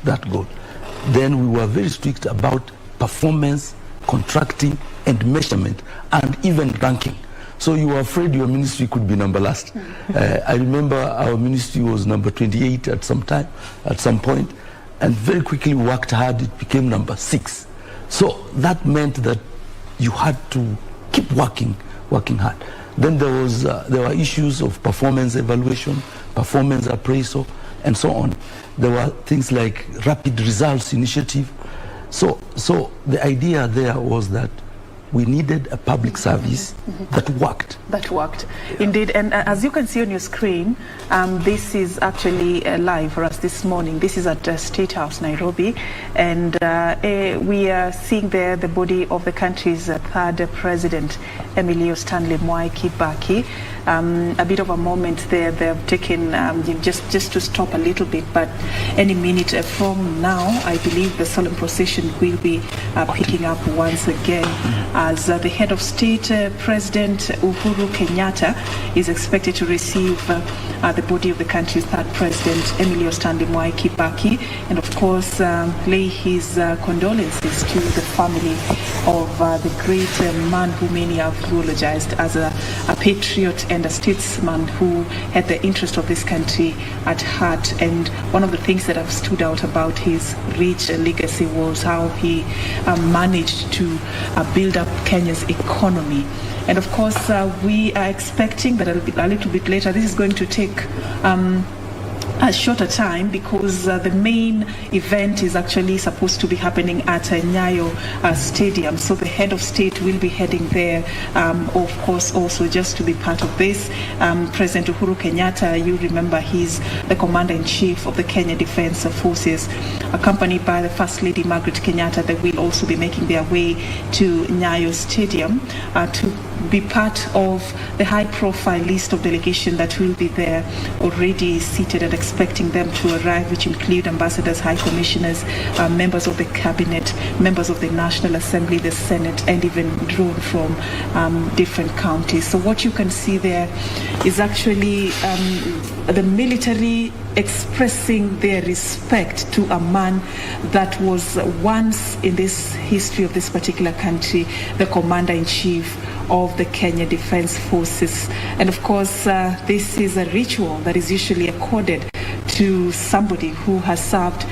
that goal. Then we were very strict about performance, contracting, and measurement, and even ranking. So you were afraid your ministry could be number last. I remember our ministry was number 28 at some point, and very quickly worked hard, it became number 6. So that meant that you had to keep working hard. Then there were issues of performance evaluation, performance appraisal, and so on. There were things like rapid results initiative. So the idea there was that we needed a public service that worked. That worked, indeed. And as you can see on your screen, this is actually live for us this morning. This is at State House, Nairobi. And we are seeing there the body of the country's third president, Emilio Stanley Mwai Kibaki. A bit of a moment there. They have taken, just to stop a little bit, but any minute from now, I believe the solemn procession will be picking up once again. As the head of state, President Uhuru Kenyatta is expected to receive the body of the country's third president, Emilio Stanley Mwai Kibaki, and of course lay his condolences to the family of the great man who many have eulogized as a patriot and a statesman who had the interest of this country at heart. And one of the things that have stood out about his rich legacy was how he managed to build up Kenya's economy. And of course, we are expecting that a little bit later, this is going to take a shorter time because the main event is actually supposed to be happening at Nyayo Stadium. So the head of state will be heading there, of course, also just to be part of this. President Uhuru Kenyatta, you remember, he's the commander-in-chief of the Kenya Defense Forces, accompanied by the First Lady Margaret Kenyatta. They will also be making their way to Nyayo Stadium to be part of the high-profile list of delegation that will be there already seated and expecting them to arrive, which include ambassadors, high commissioners, members of the cabinet, members of the National Assembly, the Senate, and even drawn from different counties. So what you can see there is actually the military expressing their respect to a man that was once in this history of this particular country, the commander-in-chief of the Kenya Defense Forces. And of course, this is a ritual that is usually accorded to somebody who has served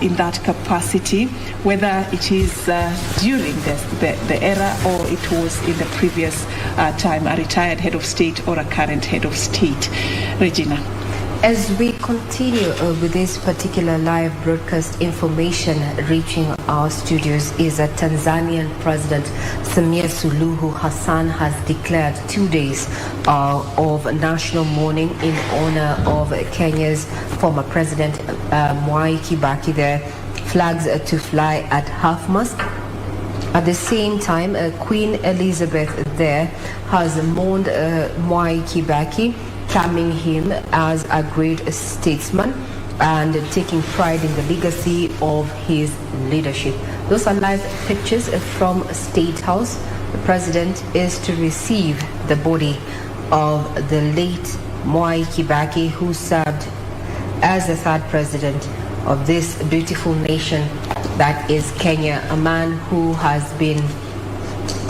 in that capacity, whether it is during the era or it was in the previous time, a retired head of state or a current head of state. Regina. As we continue with this particular live broadcast, information reaching our studios is that Tanzanian President Samia Suluhu Hassan has declared 2 days of national mourning in honor of Kenya's former president Mwai Kibaki. There flags to fly at half-mast. At the same time, Queen Elizabeth there has mourned Mwai Kibaki, terming him as a great statesman and taking pride in the legacy of his leadership. Those are live pictures from State House. The president is to receive the body of the late Mwai Kibaki, who served as the third president of this beautiful nation that is Kenya, a man who has been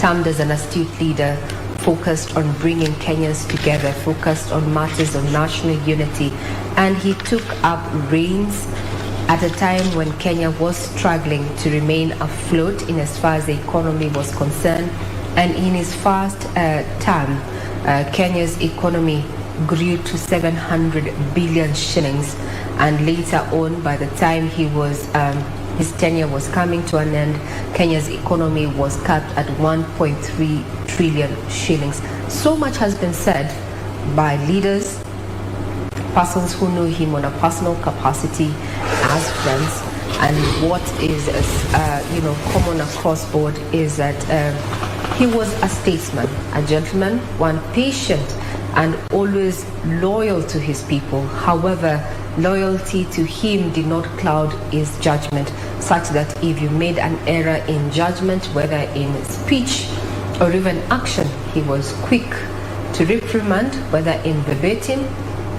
termed as an astute leader, focused on bringing Kenyans together, focused on matters of national unity. And he took up reins at a time when Kenya was struggling to remain afloat in as far as the economy was concerned. And in his first term, Kenya's economy grew to 700 billion shillings. And later on, by the time his tenure was coming to an end, Kenya's economy was capped at 1.3 trillion shillings. So much has been said by leaders, persons who knew him on a personal capacity, as friends. And what is common across board is that he was a statesman, a gentleman, one patient and always loyal to his people. However, loyalty to him did not cloud his judgment, such that if you made an error in judgment, whether in speech or even action, he was quick to reprimand, whether in verbatim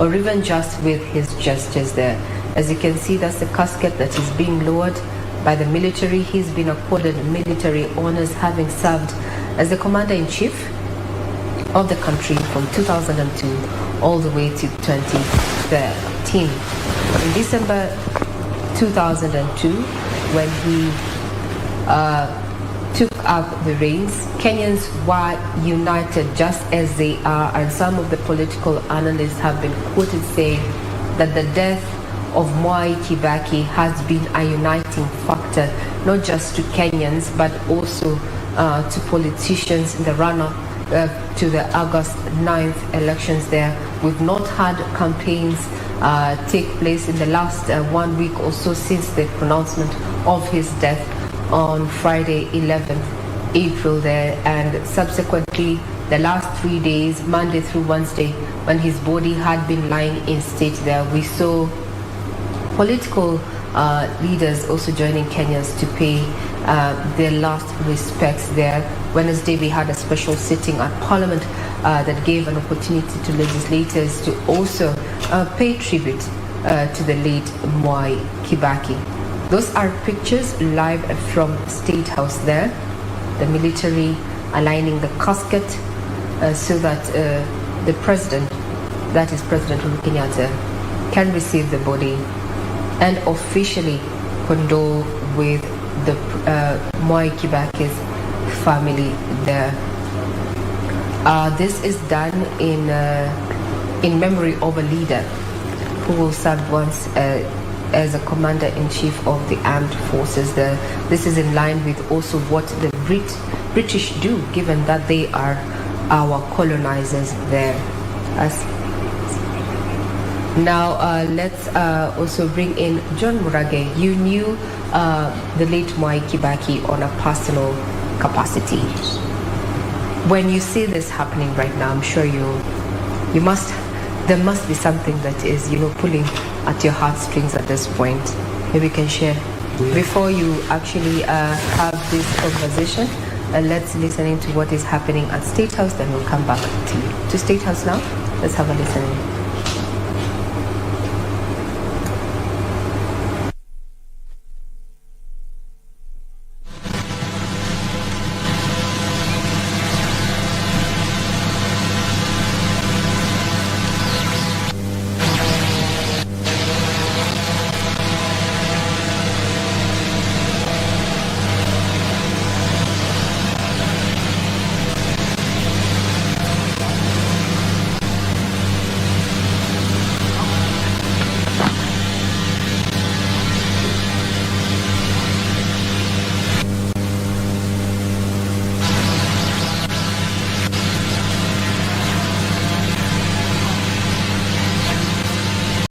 or even just with his gestures there. As you can see, that's the casket that is being lowered by the military. He's been accorded military honors, having served as the commander-in-chief of the country from 2002 all the way to 2013. In December 2002, when he took up the reins, Kenyans were united just as they are, and some of the political analysts have been quoted saying that the death of Mwai Kibaki has been a uniting factor, not just to Kenyans, but also to politicians in the run-up to the August 9th elections there. We've not had campaigns take place in the last 1 week or so since the pronouncement of his death on Friday 11th April there, and subsequently the last 3 days, Monday through Wednesday, when his body had been lying in state there, we saw political leaders also joining Kenyans to pay their last respects there. Wednesday we had a special sitting at Parliament that gave an opportunity to legislators to also pay tribute to the late Mwai Kibaki. Those are pictures live from State House there. The military aligning the casket so that the president, that is President Uhuru Kenyatta, can receive the body and officially condole with the Mwai Kibaki's family there. This is done in memory of a leader who will serve once as a commander-in-chief of the armed forces there. This is in line with also what the British do, given that they are our colonizers there. Now let's also bring in John Murage. You knew the late Mwai Kibaki on a personal capacity. When you see this happening right now, I'm sure there must be something that is, pulling at your heartstrings at this point. Maybe you can share. Before you actually have this conversation, let's listen into what is happening at State House, then we'll come back to State House now. Let's have a listen.